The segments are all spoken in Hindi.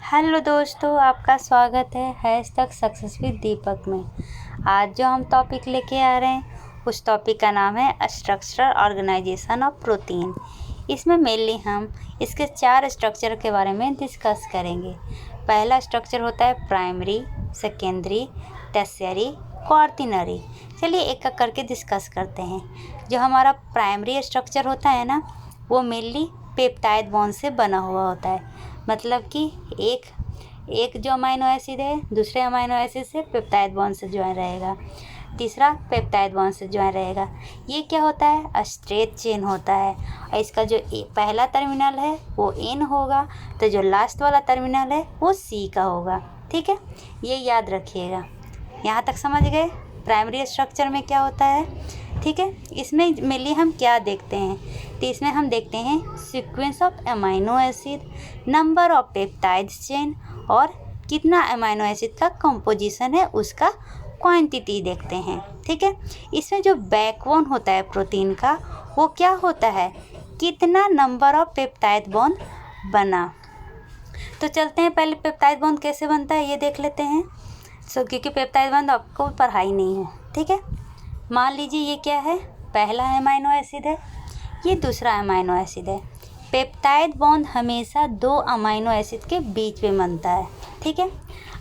हेलो दोस्तों, आपका स्वागत है हैशटैग सक्सेस विद दीपक में। आज जो हम टॉपिक लेके आ रहे हैं उस टॉपिक का नाम है स्ट्रक्चरल ऑर्गेनाइजेशन ऑफ प्रोटीन। इसमें मेनली हम इसके 4 स्ट्रक्चर के बारे में डिस्कस करेंगे। पहला स्ट्रक्चर होता है प्राइमरी, सेकेंडरी, टर्शियरी, क्वार्टिनरी। चलिए एक एक करके डिस्कस करते हैं। जो हमारा प्राइमरी स्ट्रक्चर होता है ना, वो मेनली पेप्टाइड बॉन्ड से बना हुआ होता है। मतलब कि एक जो अमाइनो एसिड है दूसरे अमाइनो एसिड से पेप्टाइड बॉन्ड से ज्वाइन रहेगा, तीसरा पेप्टाइड बॉन्ड से ज्वाइन रहेगा। ये क्या होता है? स्ट्रेट चेन होता है। और इसका जो पहला टर्मिनल है वो एन होगा, तो जो लास्ट वाला टर्मिनल है वो सी का होगा। ठीक है, ये याद रखिएगा। यहाँ तक समझ गए प्राइमरी स्ट्रक्चर में क्या होता है? ठीक है, इसमें मेनली हम क्या देखते हैं? तो इसमें हम देखते हैं sequence of amino acid, number of peptide chain और कितना अमाइनो एसिड का कंपोजिशन है उसका क्वांटिटी देखते हैं। ठीक है, इसमें जो बैकबोन होता है प्रोटीन का वो क्या होता है? कितना नंबर ऑफ पेप्टाइड बॉन्ड बना। तो चलते हैं, पहले पेप्टाइड बॉन्ड कैसे बनता है ये देख लेते हैं। क्योंकि पेप्टाइड बॉन्ड आपको पढ़ाई नहीं है। ठीक है, मान लीजिए ये क्या है? पहला अमाइनो एसिड है, ये दूसरा अमाइनो एसिड है। पेप्टाइड बॉन्ड हमेशा 2 अमाइनो एसिड के बीच में बनता है। ठीक है,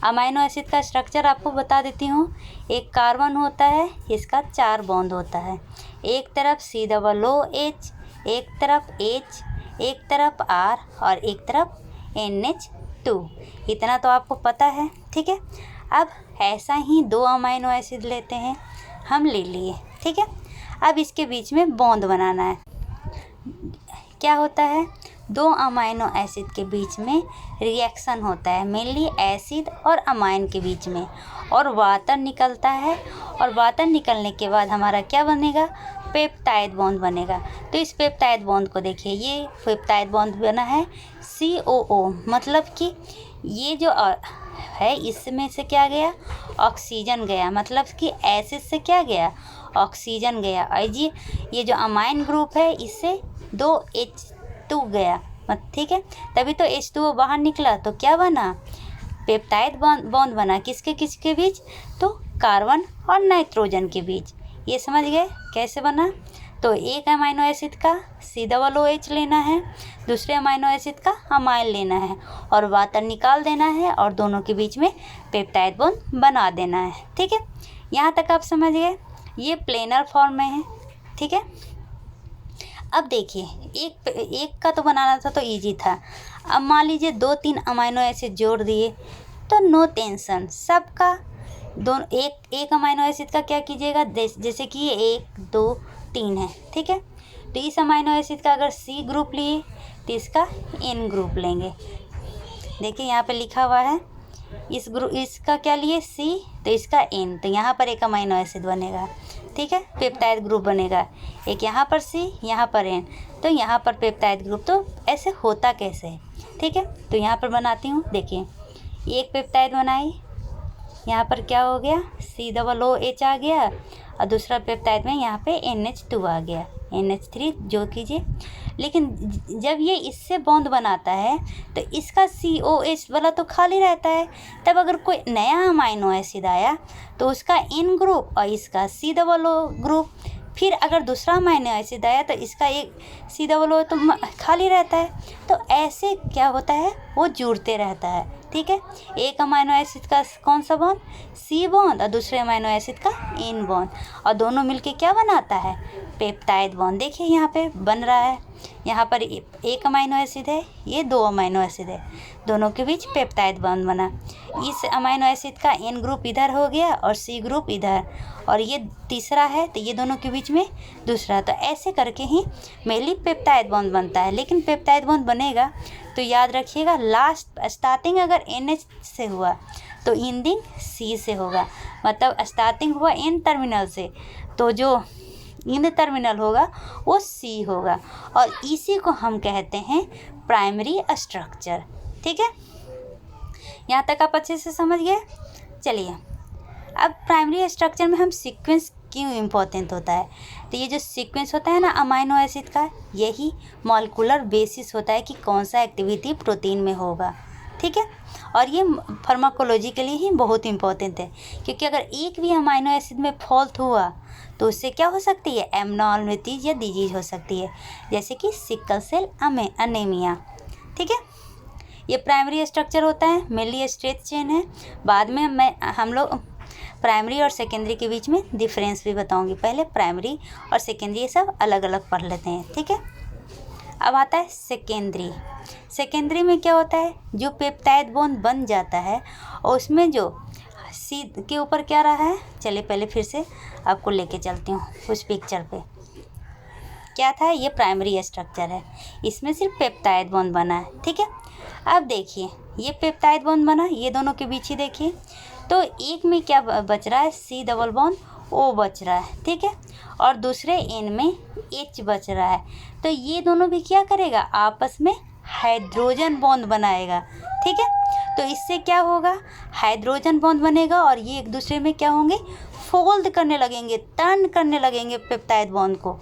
अमाइनो एसिड का स्ट्रक्चर आपको बता देती हूँ। एक कार्बन होता है, इसका 4 बॉन्ड होता है। एक तरफ COOH, एक तरफ H, एक तरफ R और एक तरफ NH2। इतना तो आपको पता है। ठीक है, अब ऐसा ही 2 अमाइनो एसिड लेते हैं, हम ले लिए। ठीक है, अब इसके बीच में बॉन्ड बनाना है। क्या होता है? 2 अमाइनो एसिड के बीच में रिएक्शन होता है, मेनली एसिड और अमाइन के बीच में, और वाटर निकलता है। और वाटर निकलने के बाद हमारा क्या बनेगा? पेप्टाइड बॉन्ड बनेगा। तो इस पेप्टाइड बॉन्ड को देखिए, ये पेप्टाइड बॉन्ड बना है COO। मतलब कि ये जो है इसमें से क्या गया? ऑक्सीजन गया। मतलब कि एसिड से क्या गया? ऑक्सीजन गया। और ये जो अमाइन ग्रुप है इससे 2 H2 गया। ठीक है, तभी तो H2O बाहर निकला। तो क्या बना? पेप्टाइड बॉन्ड बना। किसके किसके बीच? तो कार्बन और नाइट्रोजन के बीच। ये समझ गए कैसे बना? तो एक अमाइनो एसिड का COOH लेना है, दूसरे अमाइनो एसिड का अमाइन लेना है और वाटर निकाल देना है और दोनों के बीच में पेप्टाइड बॉन्ड बना देना है। ठीक है, यहाँ तक आप समझ गए। ये प्लेनर फॉर्म में है। ठीक है, अब देखिए एक का तो बनाना था तो इजी था। अब मान लीजिए 2-3 अमाइनो एसिड जोड़ दिए तो नो टेंशन, सबका दोनों एक अमाइनो एसिड का क्या कीजिएगा? जैसे कि ये 1 2 3 है। ठीक है, तो इस अमाइनो एसिड का अगर C ग्रुप लिए तो इसका N ग्रुप लेंगे। देखिए यहाँ पे लिखा हुआ है, इसका क्या लिए? C, तो इसका N। तो यहाँ पर एक अमाइनो एसिड बनेगा। ठीक है, पेप्टाइड ग्रुप बनेगा। एक यहाँ पर C, यहाँ पर N, तो यहाँ पर पेप्टाइड ग्रुप। तो ऐसे होता कैसे है? ठीक है, तो यहाँ पर बनाती हूँ। देखिए एक पेप्टाइड बनाई, यहाँ पर क्या हो गया? COOH आ गया और दूसरा पेप्टाइड में यहाँ पे NH2 आ गया, NH3 जो कीजिए। लेकिन जब ये इससे बॉन्ड बनाता है तो इसका COH वाला तो खाली रहता है। तब अगर कोई नया अमाइनो एसिड आया तो उसका N ग्रुप और इसका COO ग्रुप, फिर अगर दूसरा अमाइनो एसिड आया तो इसका एक COO तो खाली रहता है। तो ऐसे क्या होता है? वो जुड़ते रहता है। ठीक है, एक अमाइनो एसिड का कौन सा बॉन्ड? C बॉन्ड और दूसरे अमाइनो एसिड का N बॉन्ड, और दोनों मिलके क्या बनाता है? Peptide bond. देखिए यहाँ पे बन रहा है। यहाँ पर एक अमाइनो एसिड है, ये 2 अमाइनो एसिड है, दोनों के बीच पेप्टाइड बॉन्ड बना। इस अमाइनो एसिड का N ग्रुप इधर हो गया और C ग्रुप इधर, और ये तीसरा है तो ये दोनों के बीच में दूसरा। तो ऐसे करके ही मेनली पेप्टाइड बॉन्ड बनता है। लेकिन पेप्टाइड बॉन्ड बनेगा तो याद रखिएगा, स्टार्टिंग अगर NH से हुआ तो एंडिंग C से होगा। मतलब स्टार्टिंग हुआ N टर्मिनल से तो जो इन टर्मिनल होगा वो C होगा, और इसी को हम कहते हैं प्राइमरी स्ट्रक्चर। ठीक है, यहाँ तक आप अच्छे से समझ गए। चलिए अब प्राइमरी स्ट्रक्चर में हम सीक्वेंस क्यों इम्पोर्टेंट होता है? तो ये जो सीक्वेंस होता है ना अमाइनो एसिड का, यही मॉलिक्यूलर बेसिस होता है कि कौन सा एक्टिविटी प्रोटीन में होगा। ठीक है। और ये फार्माकोलॉजी के लिए ही बहुत इंपॉर्टेंट है, क्योंकि अगर एक भी अमाइनो एसिड में फॉल्ट हुआ तो उससे क्या हो सकती है, एब्नॉर्मलिटीज या डिजीज हो सकती है, जैसे कि सिकल सेल अनेमिया। ठीक है, ये प्राइमरी स्ट्रक्चर होता है, मेनली स्ट्रेच चेन है। बाद में हम लोग प्राइमरी और सेकेंडरी के बीच में डिफरेंस भी बताऊंगी। पहले प्राइमरी और सेकेंडरी ये सब अलग अलग पढ़ लेते हैं। ठीक है, अब आता है सेकेंडरी। सेकेंडरी में क्या होता है, जो पेप्टाइड बॉन्ड बन जाता है और उसमें जो सी के ऊपर क्या रहा है, चलिए पहले फिर से आपको लेके चलती हूँ उस पिक्चर पे। क्या था, ये प्राइमरी स्ट्रक्चर है, इसमें सिर्फ पेप्टाइड बॉन्ड बना है। ठीक है, अब देखिए ये पेप्टाइड बॉन्ड बना, ये दोनों के बीच ही देखिए, तो एक में क्या बच रहा है, C डबल बॉन्ड O बच रहा है। ठीक है, और दूसरे एन में H बच रहा है। तो ये दोनों भी क्या करेगा, आपस में हाइड्रोजन बॉन्ड बनाएगा। ठीक है, तो इससे क्या होगा, हाइड्रोजन बॉन्ड बनेगा और ये एक दूसरे में क्या होंगे, फोल्ड करने लगेंगे, टर्न करने लगेंगे पेप्टाइड बॉन्ड को।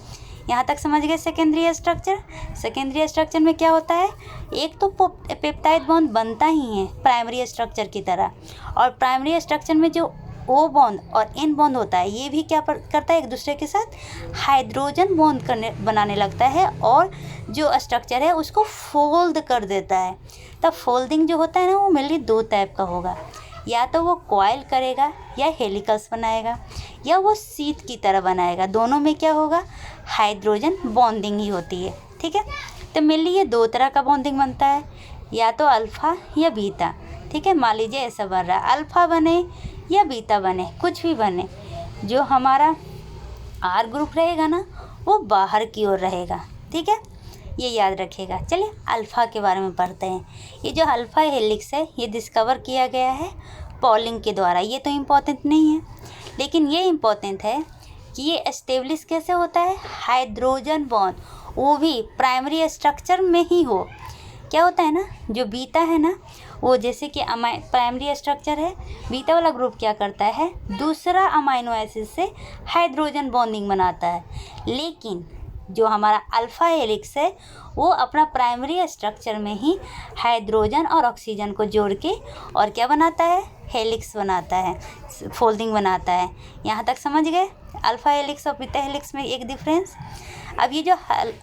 यहाँ तक समझ गए सेकेंडरी स्ट्रक्चर। सेकेंडरी स्ट्रक्चर में क्या होता है, एक तो पेप्टाइड बॉन्ड बनता ही है प्राइमरी स्ट्रक्चर की तरह, और प्राइमरी स्ट्रक्चर में जो O बॉन्ड और N बॉन्ड होता है ये भी क्या करता है, एक दूसरे के साथ हाइड्रोजन बॉन्ड बनाने लगता है और जो स्ट्रक्चर है उसको फोल्ड कर देता है। तब फोल्डिंग जो होता है ना, वो मेनली दो टाइप का होगा, या तो वो कॉइल करेगा या हेलिकल्स बनाएगा या वो शीट की तरह बनाएगा। दोनों में क्या होगा, हाइड्रोजन बॉन्डिंग ही होती है। ठीक है, तो मेनली ये दो तरह का बॉन्डिंग बनता है, या तो अल्फ़ा या बीटा। ठीक है, मान लीजिए ऐसा बन रहा है, अल्फ़ा बने या बीटा बने, कुछ भी बने, जो हमारा R ग्रुप रहेगा ना वो बाहर की ओर रहेगा। ठीक है, ये याद रखिएगा। चलिए अल्फ़ा के बारे में पढ़ते हैं। ये जो अल्फ़ा हेलिक्स है ये डिस्कवर किया गया है पॉलिंग के द्वारा। ये तो इम्पोर्टेंट नहीं है, लेकिन ये इम्पोर्टेंट है कि ये एस्टेब्लिश कैसे होता है, हाइड्रोजन बॉन्ड, वो भी प्राइमरी स्ट्रक्चर में ही हो। क्या होता है ना, जो बीटा है ना, वो जैसे कि प्राइमरी स्ट्रक्चर है, बीटा वाला ग्रुप क्या करता है, दूसरा अमाइनो एसिड से हाइड्रोजन बॉन्डिंग बनाता है। लेकिन जो हमारा अल्फ़ा हेलिक्स है वो अपना प्राइमरी स्ट्रक्चर में ही हाइड्रोजन और ऑक्सीजन को जोड़ के और क्या बनाता है, हेलिक्स बनाता है, फोल्डिंग बनाता है। यहाँ तक समझ गए अल्फ़ा हेलिक्स और बीटा हेलिक्स में एक डिफरेंस। अब ये जो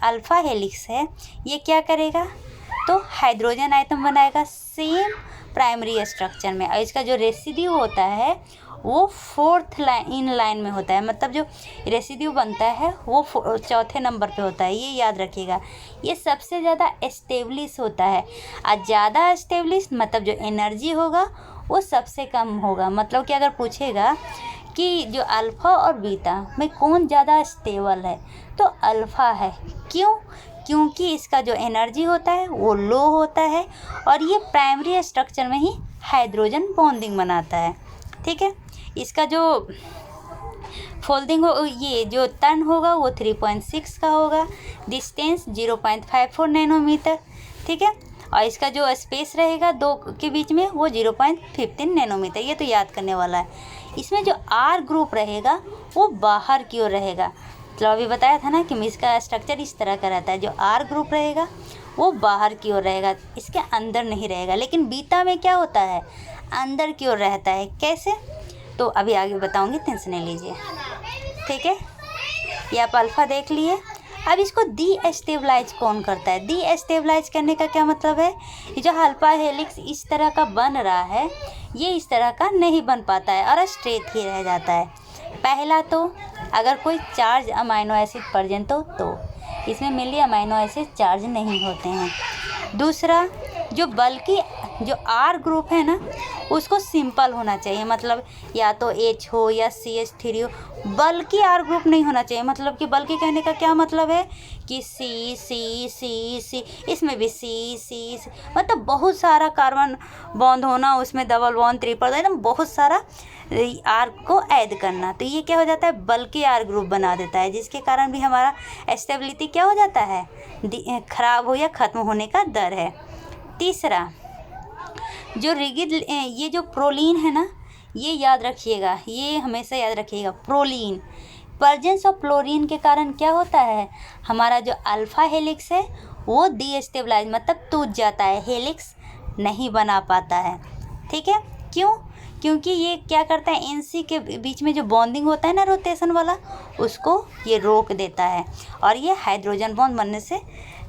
अल्फ़ा हेलिक्स है ये क्या करेगा, तो हाइड्रोजन आइटम बनाएगा सेम प्राइमरी स्ट्रक्चर में, और इसका जो रेसिड्यू होता है वो फोर्थ लाइन में होता है, मतलब जो रेसिड्यू बनता है वो चौथे नंबर पे होता है। ये याद रखिएगा, ये सबसे ज़्यादा एस्टेब्लिश होता है, और ज़्यादा एस्टेब्लिश मतलब जो एनर्जी होगा वो सबसे कम होगा। मतलब कि अगर पूछेगा कि जो अल्फ़ा और बीटा में कौन ज़्यादा स्टेबल है, तो अल्फ़ा है। क्यों, क्योंकि इसका जो एनर्जी होता है वो लो होता है और ये प्राइमरी स्ट्रक्चर में ही हाइड्रोजन बॉन्डिंग बनाता है। ठीक है, इसका जो फोल्डिंग हो, ये जो टर्न होगा वो 3.6 का होगा, डिस्टेंस 0.54 नैनोमीटर। ठीक है, और इसका जो स्पेस रहेगा दो के बीच में वो 0.15 नैनोमीटर। ये तो याद करने वाला है। इसमें जो R ग्रुप रहेगा वो बाहर की ओर रहेगा। मतलब अभी बताया था ना कि इसका स्ट्रक्चर इस तरह का रहता है, जो R ग्रुप रहेगा वो बाहर की ओर रहेगा, इसके अंदर नहीं रहेगा। लेकिन बीटा में क्या होता है, अंदर की ओर रहता है। कैसे, तो अभी आगे बताऊंगी, टेंशन नहीं लीजिए। ठीक है, ये आप अल्फ़ा देख लिए। अब इसको डी एस्टेबलाइज कौन करता है, डी एस्टेबलाइज करने का क्या मतलब है, ये जो अल्फ़ा हेलिक्स इस तरह का बन रहा है ये इस तरह का नहीं बन पाता है और स्ट्रेट ही रह जाता है। पहला तो अगर कोई चार्ज अमाइनो एसिड प्रेजेंट हो तो इसमें मेनली अमाइनो एसिड चार्ज नहीं होते हैं। दूसरा, जो बल्कि जो R ग्रुप है ना उसको सिंपल होना चाहिए, मतलब या तो H हो या CH3 हो, बल्कि R ग्रुप नहीं होना चाहिए। मतलब कि बल्कि कहने का क्या मतलब है कि C, इसमें भी C, मतलब बहुत सारा कार्बन बॉन्ड होना, उसमें डबल बॉन्ड, ट्रिपल, एकदम बहुत सारा R को ऐड करना, तो ये क्या हो जाता है, बल्कि R ग्रुप बना देता है, जिसके कारण भी हमारा स्टेबिलिटी क्या हो जाता है, खराब हो या ख़त्म होने का डर है। तीसरा, जो रिगिड, ये जो प्रोलीन है ना, ये याद रखिएगा, ये हमेशा याद रखिएगा, प्रोलीन, प्रेजेंस ऑफ फ्लोरीन के कारण क्या होता है, हमारा जो अल्फ़ा हेलिक्स है वो डीस्टेबलाइज मतलब टूट जाता है, हेलिक्स नहीं बना पाता है। ठीक है, क्यों? क्योंकि ये क्या करता है, एनसी के बीच में जो बॉन्डिंग होता है ना रोटेशन वाला, उसको ये रोक देता है और ये हाइड्रोजन बॉन्ड बनने से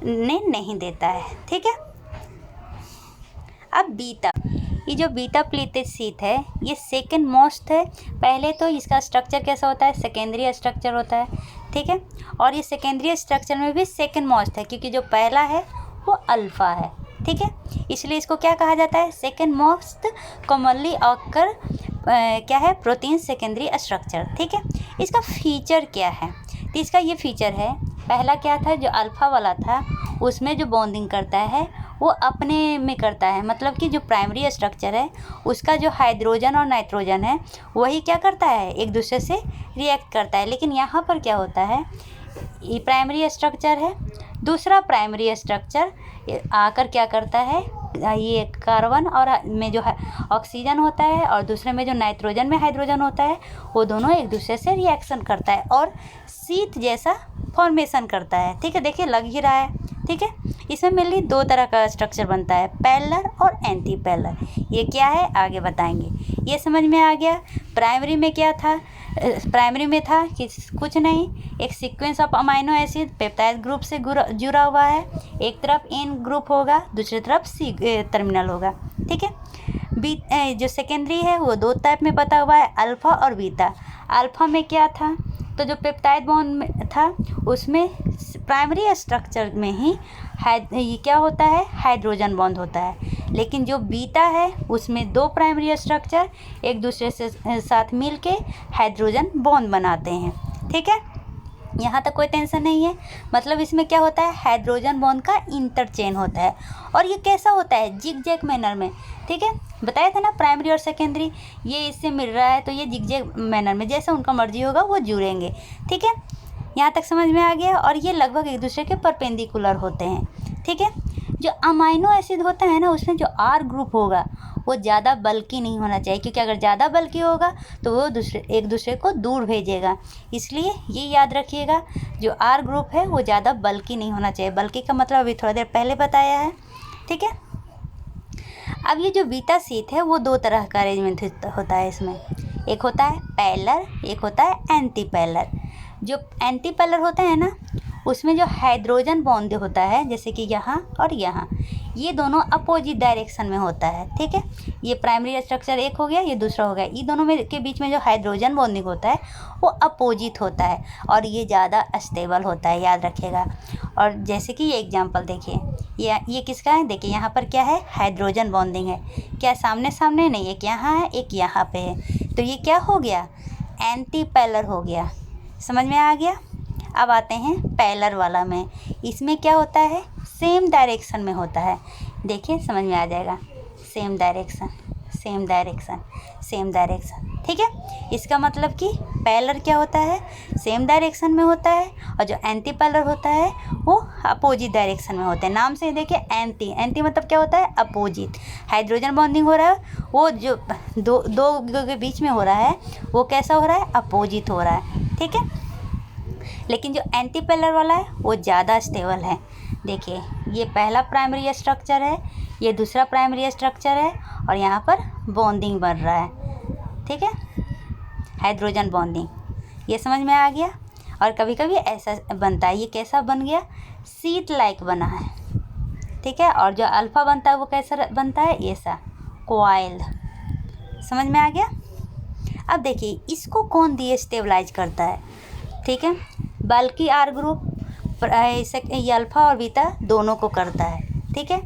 नहीं देता है। ठीक है, अब बीटा, ये जो बीटा प्लेटेड शीट है ये सेकेंड मोस्ट है। पहले तो इसका स्ट्रक्चर कैसा होता है, सेकेंडरी स्ट्रक्चर होता है। ठीक है, और ये सेकेंडरी स्ट्रक्चर में भी सेकेंड मोस्ट है, क्योंकि जो पहला है वो अल्फ़ा है। ठीक है, इसलिए इसको क्या कहा जाता है, सेकेंड मोस्ट कॉमनली ऑकर क्या है, प्रोटीन सेकेंडरी स्ट्रक्चर। ठीक है, इसका फीचर क्या है, तो इसका ये फीचर है, पहला क्या था, जो अल्फ़ा वाला था उसमें जो बॉन्डिंग करता है वो अपने में करता है, मतलब कि जो प्राइमरी स्ट्रक्चर है उसका जो हाइड्रोजन और नाइट्रोजन है वही क्या करता है, एक दूसरे से रिएक्ट करता है। लेकिन यहाँ पर क्या होता है, ये प्राइमरी स्ट्रक्चर है, दूसरा प्राइमरी स्ट्रक्चर आकर क्या करता है, ये कार्बन और में जो ऑक्सीजन होता है और दूसरे में जो नाइट्रोजन में हाइड्रोजन होता है, वो दोनों एक दूसरे से रिएक्शन करता है और शीट जैसा फॉर्मेशन करता है। ठीक है, देखिए लग ही रहा है। ठीक है, इसमें मेनली दो तरह का स्ट्रक्चर बनता है, पैरेलल और एंटी पैरेलल। ये क्या है आगे बताएंगे। ये समझ में आ गया। प्राइमरी में क्या था, प्राइमरी में था कि कुछ नहीं, एक sequence of amino acid peptide group से जुड़ा हुआ है, एक तरफ एन ग्रुप होगा, दूसरी तरफ सी टर्मिनल होगा। ठीक है, जो सेकेंडरी है वो दो टाइप में बता हुआ है, अल्फ़ा और बीटा। अल्फ़ा में क्या था, तो जो पेप्टाइड बॉन्ड में था उसमें प्राइमरी स्ट्रक्चर में ही ये क्या होता है, हाइड्रोजन बॉन्ड होता है। लेकिन जो बीटा है उसमें दो प्राइमरी स्ट्रक्चर एक दूसरे से साथ मिलके हाइड्रोजन बॉन्ड बनाते हैं। ठीक है, यहाँ तक कोई टेंशन नहीं है। मतलब इसमें क्या होता है, हाइड्रोजन बॉन्ड का इंटरचेंज होता है और ये कैसा होता है, जिग-जैग मैनर में। ठीक है, बताया था ना प्राइमरी और सेकेंडरी, ये इससे मिल रहा है तो ये जिग-जैग मैनर में जैसे उनका मर्जी होगा वो जुड़ेंगे। ठीक है, यहाँ तक समझ में आ गया। और ये लगभग एक दूसरे के परपेंडिकुलर होते हैं। ठीक है, जो अमाइनो एसिड होता है ना उसमें जो आर ग्रुप होगा वो ज़्यादा बल्कि नहीं होना चाहिए, क्योंकि अगर ज़्यादा बल्कि होगा तो वो एक दूसरे को दूर भेजेगा। इसलिए ये याद रखिएगा, जो आर ग्रुप है वो ज़्यादा बल्कि नहीं होना चाहिए। बल्कि का मतलब अभी थोड़ा देर पहले बताया है। ठीक है, अब ये जो बीटा शीट है वो दो तरह का अरेंजमेंट होता है इसमें, एक होता है पैरेलल, एक होता है एंटी पैरेलल। जो एंटी पैरेलल होता है ना उसमें जो हाइड्रोजन बॉन्ड होता है, जैसे कि यहाँ और यहाँ, ये दोनों अपोजिट डायरेक्शन में होता है। ठीक है, ये प्राइमरी स्ट्रक्चर एक हो गया, ये दूसरा हो गया। ये दोनों में के बीच में जो हाइड्रोजन बॉन्डिंग होता है वो अपोजिट होता है और ये ज़्यादा स्टेबल होता है, याद रखिएगा। और जैसे कि ये एग्जांपल देखिए, ये किसका है, देखिए यहाँ पर क्या है, हाइड्रोजन बॉन्डिंग है। क्या सामने सामने नहीं, एक यहाँ है एक यहाँ पे है, तो ये क्या हो गया, एंटी पैरेलल हो गया। समझ में आ गया। अब आते हैं पैरेलल वाला में, इसमें क्या होता है, सेम डायरेक्शन में होता है। देखिए समझ में आ जाएगा, same direction same direction same direction. ठीक है, इसका मतलब कि पैरेलल क्या होता है, सेम डायरेक्शन में होता है, और जो एंटी पैरेलल होता है वो अपोजिट डायरेक्शन में होता है। नाम से देखिए, एंटी एंटी मतलब क्या होता है, अपोजिट। हाइड्रोजन बॉन्डिंग हो रहा है वो जो दो के बीच में हो रहा है वो कैसा हो रहा है, अपोजिट हो रहा है। ठीक है, लेकिन जो एंटी पैरेलल वाला है वो ज़्यादा स्टेबल है। देखिए ये पहला प्राइमरी स्ट्रक्चर है, ये दूसरा प्राइमरी स्ट्रक्चर है और यहाँ पर बॉन्डिंग बन रहा है। ठीक है, हाइड्रोजन बॉन्डिंग, ये समझ में आ गया। और कभी कभी ऐसा बनता है, ये कैसा बन गया, शीट लाइक बना है। ठीक है, और जो अल्फ़ा बनता है वो कैसा बनता है, ऐसा कॉइल। समझ में आ गया। अब देखिए इसको कौन डीस्टेबलाइज करता है। ठीक है, बल्कि आर ग्रुप ये अल्फ़ा और बीटा दोनों को करता है। ठीक है,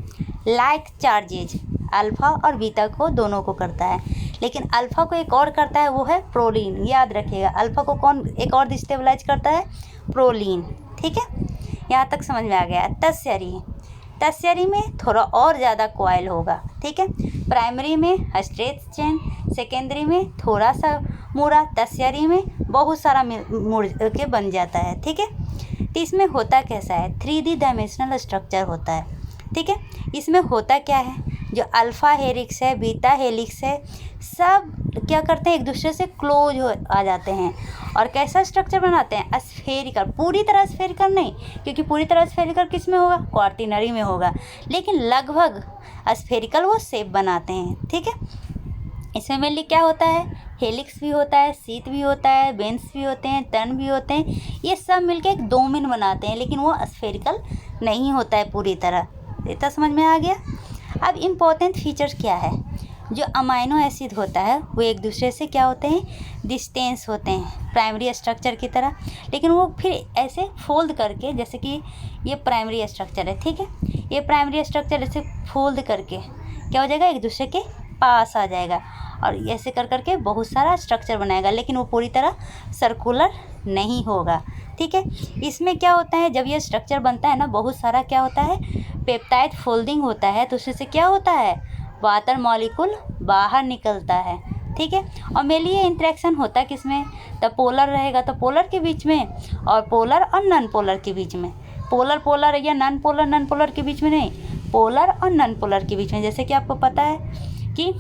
लाइक चार्जेज अल्फ़ा और बीटा को दोनों को करता है, लेकिन अल्फ़ा को एक और करता है, वो है प्रोलीन। याद रखिएगा, अल्फ़ा को कौन एक और डिस्टेबलाइज करता है, प्रोलीन। ठीक है, यहाँ तक समझ में आ गया। टर्शियरी में थोड़ा और ज़्यादा कॉइल होगा। ठीक है, प्राइमरी में स्ट्रेट चेन, सेकेंडरी में थोड़ा सा मुड़ा, टर्शियरी में बहुत सारा मुड़ के बन जाता है। ठीक है, तो इसमें होता कैसा है, 3D डायमेंशनल स्ट्रक्चर होता है। ठीक है, इसमें होता क्या है, जो अल्फ़ा हेलिक्स है, बीटा हेलिक्स है, सब क्या करते हैं, एक दूसरे से क्लोज हो आ जाते हैं और कैसा स्ट्रक्चर बनाते हैं, स्फेरिकल। पूरी तरह स्फेरिकल नहीं, क्योंकि पूरी तरह स्फेरिकल किस में होगा, क्वार्टिनरी में होगा, लेकिन लगभग स्फेरिकल वो शेप बनाते हैं। ठीक है, इसमें मेनली क्या होता है, हेलिक्स भी होता है, शीट भी होता है, बेंस भी होते हैं, टर्न भी होते हैं, ये सब मिलके एक डोमेन बनाते हैं, लेकिन वो स्फेरिकल नहीं होता है पूरी तरह। इतना समझ में आ गया। अब इम्पोर्टेंट फीचर्स क्या है, जो अमाइनो एसिड होता है वो एक दूसरे से क्या होते हैं, डिस्टेंस होते हैं प्राइमरी स्ट्रक्चर की तरह, लेकिन वो फिर ऐसे फोल्ड करके, जैसे कि ये प्राइमरी स्ट्रक्चर है, ठीक है, ये प्राइमरी स्ट्रक्चर ऐसे फोल्ड करके क्या हो जाएगा, एक दूसरे के पास आ जाएगा और ऐसे कर करके बहुत सारा स्ट्रक्चर बनाएगा, लेकिन वो पूरी तरह सर्कुलर नहीं होगा। ठीक है, इसमें क्या होता है, जब ये स्ट्रक्चर बनता है ना, बहुत सारा क्या होता है, पेप्टाइड फोल्डिंग होता है, तो उससे क्या होता है, वाटर मॉलिक्यूल बाहर निकलता है। ठीक है, और मेनली ये इंटरेक्शन होता है किसमें, तो पोलर रहेगा तो पोलर के बीच में, और पोलर और नॉन पोलर के बीच में, पोलर पोलर या नॉन पोलर के बीच में नहीं, पोलर और नॉन पोलर के बीच में। जैसे कि आपको पता है कि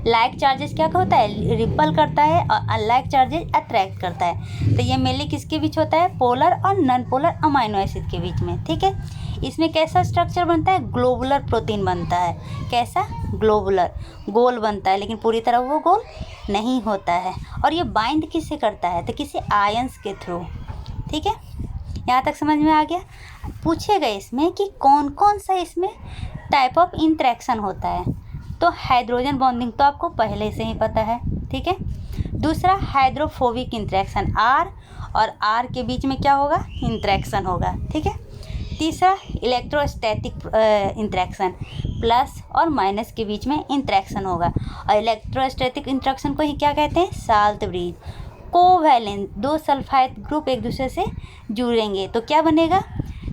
लाइक चार्जेस क्या होता है, रिपल करता है, और अनलाइक चार्जेस अट्रैक्ट करता है। तो ये मेनली किसके बीच होता है, पोलर और नॉन पोलर अमाइनो एसिड के बीच में। ठीक है, इसमें कैसा स्ट्रक्चर बनता है, ग्लोबुलर प्रोटीन बनता है। कैसा, ग्लोबुलर, गोल बनता है, लेकिन पूरी तरह वो गोल नहीं होता है। और ये बाइंड किससे करता है, तो किसी आयंस के थ्रू। ठीक है, यहाँ तक समझ में आ गया। पूछेगा इसमें कि कौन कौन सा इसमें टाइप ऑफ इंटरेक्शन होता है, तो हाइड्रोजन बॉन्डिंग तो आपको पहले से ही पता है। ठीक है, दूसरा हाइड्रोफोबिक इंटरेक्शन, आर और आर के बीच में क्या होगा, इंटरेक्शन होगा। ठीक है, तीसरा इलेक्ट्रोस्टैटिक इंटरेक्शन, प्लस और माइनस के बीच में इंटरेक्शन होगा, और इलेक्ट्रोस्टैटिक इंटरेक्शन को ही क्या कहते हैं, साल्ट ब्रिज। कोवैलेंट, दो सल्फाइड ग्रुप एक दूसरे से जुड़ेंगे तो क्या बनेगा,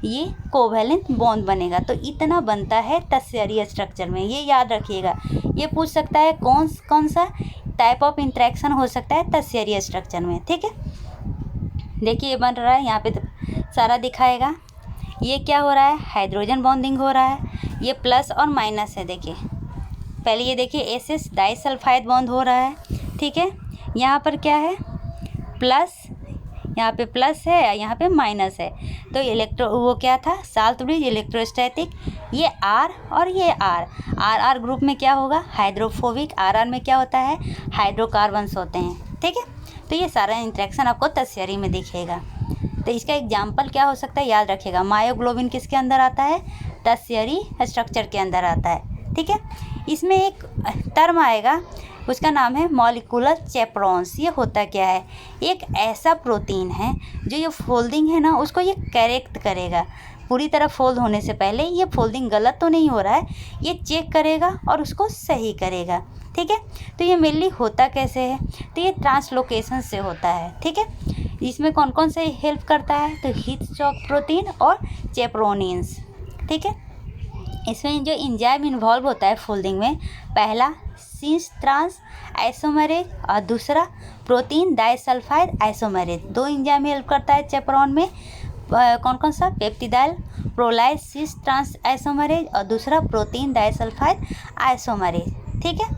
ये कोवैलेंट बॉन्ड बनेगा। तो इतना बनता है टर्शियरी स्ट्रक्चर में, ये याद रखिएगा। ये पूछ सकता है कौन कौन सा टाइप ऑफ इंटरेक्शन हो सकता है टर्शियरी स्ट्रक्चर में। ठीक है, देखिए ये बन रहा है, यहाँ पे तो सारा दिखाएगा। ये क्या हो रहा है, हाइड्रोजन बॉन्डिंग हो रहा है, ये प्लस और माइनस है। देखिए पहले ये देखिए एसएस डाइसल्फाइड बॉन्ड हो रहा है। ठीक है, यहाँ पर क्या है, प्लस, यहाँ पे प्लस है, यहाँ पे माइनस है, तो इलेक्ट्रो वो क्या था, साल्ट ब्रिज, इलेक्ट्रोस्टैटिक। ये आर और ये आर, आर आर ग्रुप में क्या होगा, हाइड्रोफोबिक, आर आर में क्या होता है, हाइड्रोकार्बन्स होते हैं। ठीक है, तो ये सारा इंटरेक्शन आपको टर्शियरी में दिखेगा। तो इसका एग्जाम्पल क्या हो सकता है, याद रखिएगा। मायोग्लोबिन किसके अंदर आता है, टर्शियरी स्ट्रक्चर के अंदर आता है। ठीक है, इसमें एक टर्म आएगा, उसका नाम है मॉलिक्यूलर चैपरॉन्स। ये होता क्या है, एक ऐसा प्रोटीन है जो ये फोल्डिंग है ना, उसको ये करेक्ट करेगा। पूरी तरह फोल्ड होने से पहले ये फोल्डिंग गलत तो नहीं हो रहा है, ये चेक करेगा और उसको सही करेगा। ठीक है, तो ये मेनली होता कैसे है, तो ये ट्रांसलोकेशन से होता है। ठीक है, इसमें कौन कौन से हेल्प करता है, तो हीटशॉक प्रोटीन और चैपरोनिन्स। ठीक है, इसमें जो एंजाइम इन्वॉल्व होता है फोल्डिंग में, पहला सिंस ट्रांस आइसोमेरेज और दूसरा प्रोटीन डाइसल्फाइड आइसोमेरेज। दो एंजाइम हेल्प करता है चैपरॉन में, कौन कौन सा, पेप्टिडाइल प्रोलाइज सिस ट्रांस आइसोमेरेज और दूसरा प्रोटीन डाइसल्फाइड आइसोमेरेज। ठीक है,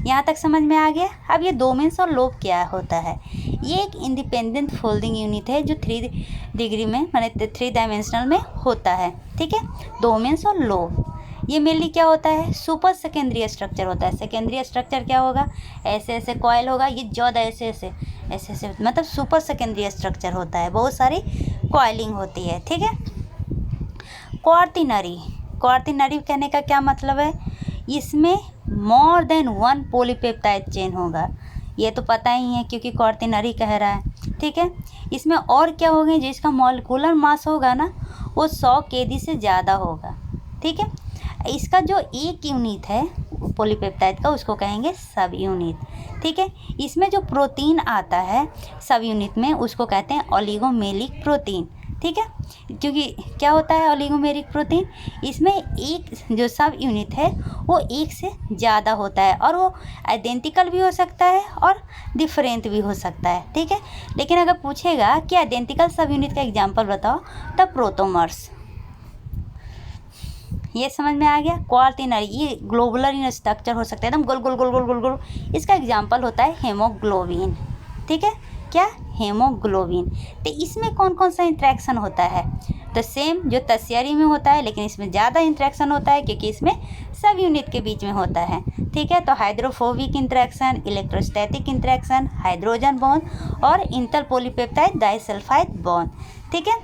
यहाँ तक समझ में आ गया। अब ये डोमेन्स और लोब क्या होता है, ये एक इंडिपेंडेंट फोल्डिंग यूनिट है जो 3 डिग्री में माने 3 डायमेंशनल में होता है। ठीक है, डोमेन्स और लोब। ये मेनली क्या होता है, सुपर सेकेंडरी स्ट्रक्चर होता है। सेकेंडरी स्ट्रक्चर क्या होगा, ऐसे ऐसे कॉइल होगा, ये ज़्यादा ऐसे ऐसे ऐसे ऐसे, मतलब सुपर सेकेंडरी स्ट्रक्चर होता है, बहुत सारी कॉइलिंग होती है। ठीक है, क्वार्टिनरी, क्वार्टिनरी कहने का क्या मतलब है, इसमें मोर देन 1 पॉलीपेप्टाइड चेन होगा। ये तो पता ही है क्योंकि क्वार्टिनरी कह रहा है। ठीक है, इसमें और क्या होंगे, जिसका मॉलिक्यूलर मास होगा ना वो 100 kg से ज़्यादा होगा। ठीक है, इसका जो एक यूनिट है पॉलीपेप्टाइड का उसको कहेंगे सब यूनिट। ठीक है, इसमें जो प्रोटीन आता है सब यूनिट में उसको कहते हैं ओलिगोमेरिक प्रोटीन। ठीक है, क्योंकि क्या होता है ओलिगोमेरिक प्रोटीन, इसमें एक जो सब यूनिट है वो एक से ज़्यादा होता है, और वो आइडेंटिकल भी हो सकता है और डिफरेंट भी हो सकता है। ठीक है, लेकिन अगर पूछेगा कि आइडेंटिकल सब यूनिट का एग्जांपल बताओ, तब प्रोटोमर्स। ये समझ में आ गया। क्वार्टिनरी ये ग्लोबुलर इन स्ट्रक्चर हो सकता है, एकदम गोल गोल गोल गोल गोल गोल। इसका एग्जाम्पल होता है हेमोग्लोबिन। ठीक है, क्या? हेमोग्लोबिन। तो इसमें कौन कौन सा इंट्रैक्शन होता है? तो सेम जो टर्शियरी में होता है, लेकिन इसमें ज़्यादा इंट्रैक्शन होता है क्योंकि इसमें सब यूनिट के बीच में होता है। ठीक है, तो hydrophobic interaction, electrostatic interaction, hydrogen bond और इंटरपॉलीपेप्टाइड डाइसल्फाइड बॉन्ड। ठीक है,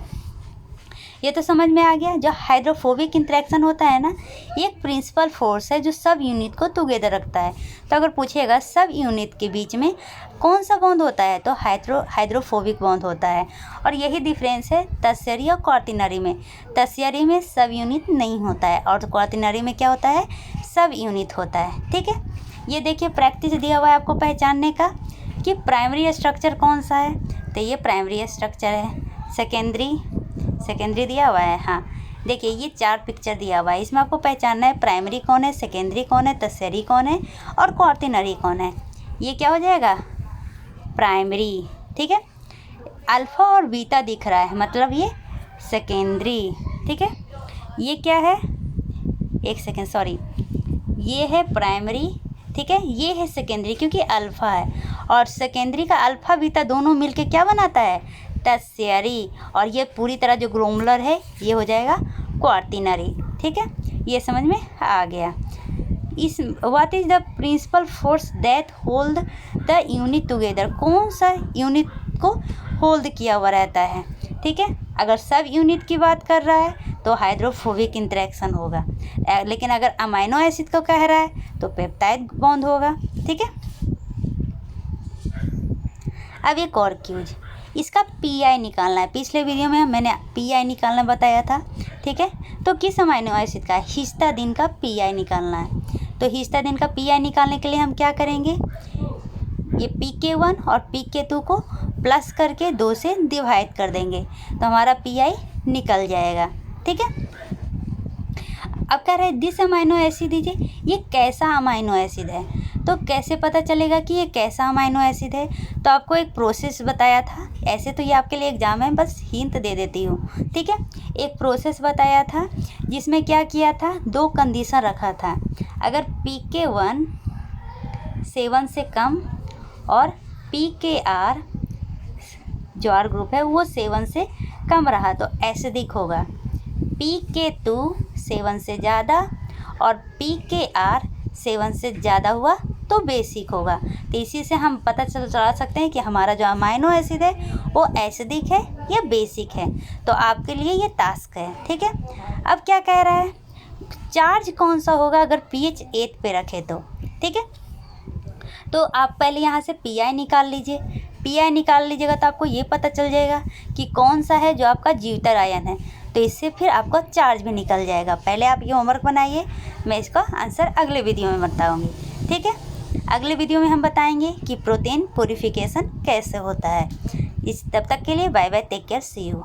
ये तो समझ में आ गया। जो हाइड्रोफोबिक इंट्रैक्शन होता है ना, ये एक प्रिंसिपल फोर्स है जो सब यूनिट को टुगेदर रखता है। तो अगर पूछेगा सब यूनिट के बीच में कौन सा बॉन्ड होता है, तो हाइड्रोफोबिक बॉन्ड होता है। और यही डिफरेंस है टर्शियरी और क्वार्टिनरी में। टर्शियरी में सब यूनिट नहीं होता है और क्वार्टिनरी में क्या होता है? सब यूनिट होता है। ठीक है, ये देखिए प्रैक्टिस दिया हुआ है आपको पहचानने का कि प्राइमरी स्ट्रक्चर कौन सा है। तो ये प्राइमरी स्ट्रक्चर है। सेकेंडरी दिया हुआ है। हाँ, देखिए ये 4 पिक्चर दिया हुआ है, इसमें आपको पहचानना है प्राइमरी कौन है, सेकेंडरी कौन है, टर्शियरी कौन है और क्वार्टिनरी कौन है। ये क्या हो जाएगा? प्राइमरी। ठीक है, अल्फ़ा और बीटा दिख रहा है मतलब ये सेकेंडरी। ठीक है, ये क्या है? एक सेकेंड, सॉरी, ये है प्राइमरी। ठीक है, ये है सेकेंडरी क्योंकि अल्फ़ा है, और सेकेंडरी का अल्फ़ा बीटा दोनों मिलके क्या बनाता है? टर्शियरी। और ये पूरी तरह जो ग्लोमुलर है ये हो जाएगा क्वार्टिनरी। ठीक है, ये समझ में आ गया। इस what is the principal force that hold the unit together? कौन सा यूनिट को होल्ड किया हुआ रहता है? ठीक है, अगर सब यूनिट की बात कर रहा है तो हाइड्रोफोबिक इंटरेक्शन होगा, लेकिन अगर अमाइनो एसिड को कह रहा है तो पेप्टाइड बॉन्ड होगा। ठीक है, अब एक और क्यूज, इसका पीआई निकालना है। पिछले वीडियो में मैंने पीआई निकालना बताया था। ठीक है, तो किस अमाइनो एसिड का? हिस्टाडीन का पीआई निकालना है। तो हिस्टाडीन का पीआई निकालने के लिए हम क्या करेंगे? ये PK1 और PK2 को प्लस करके 2 से डिवाइड कर देंगे तो हमारा पीआई निकल जाएगा। ठीक है, अब कह रहे हैं दिस अमाइनो एसिड दीजिए, ये कैसा अमाइनो एसिड है? तो कैसे पता चलेगा कि ये कैसा अमाइनो एसिड है? तो आपको एक प्रोसेस बताया था। ऐसे तो ये आपके लिए एग्जाम है, बस हिंट दे देती हूँ। ठीक है, एक प्रोसेस बताया था जिसमें क्या किया था? 2 कंडीशन रखा था। अगर PK1 7 से कम और PKR जो R ग्रुप है वो 7 से कम रहा तो एसिडिक होगा। PK2 7 से ज़्यादा और PKR 7 से ज़्यादा हुआ तो बेसिक होगा। तो इसी से हम पता चला सकते हैं कि हमारा जो अमाइनो एसिड है वो एसिडिक है या बेसिक है। तो आपके लिए ये टास्क है। ठीक है, अब क्या कह रहा है? चार्ज कौन सा होगा अगर pH 8 पे रखे तो? ठीक है, तो आप पहले यहाँ से पीआई निकाल लीजिए। पीआई निकाल लीजिएगा तो आपको ये पता चल जाएगा कि कौन सा है जो आपका ज्यूटर आयन है। तो इससे फिर आपका चार्ज भी निकल जाएगा। पहले आप ये होमवर्क बनाइए, मैं इसका आंसर अगले वीडियो में बताऊंगी। ठीक है, अगले वीडियो में हम बताएंगे कि प्रोटीन प्यूरिफिकेशन कैसे होता है। तब तक के लिए bye bye, take care, see you.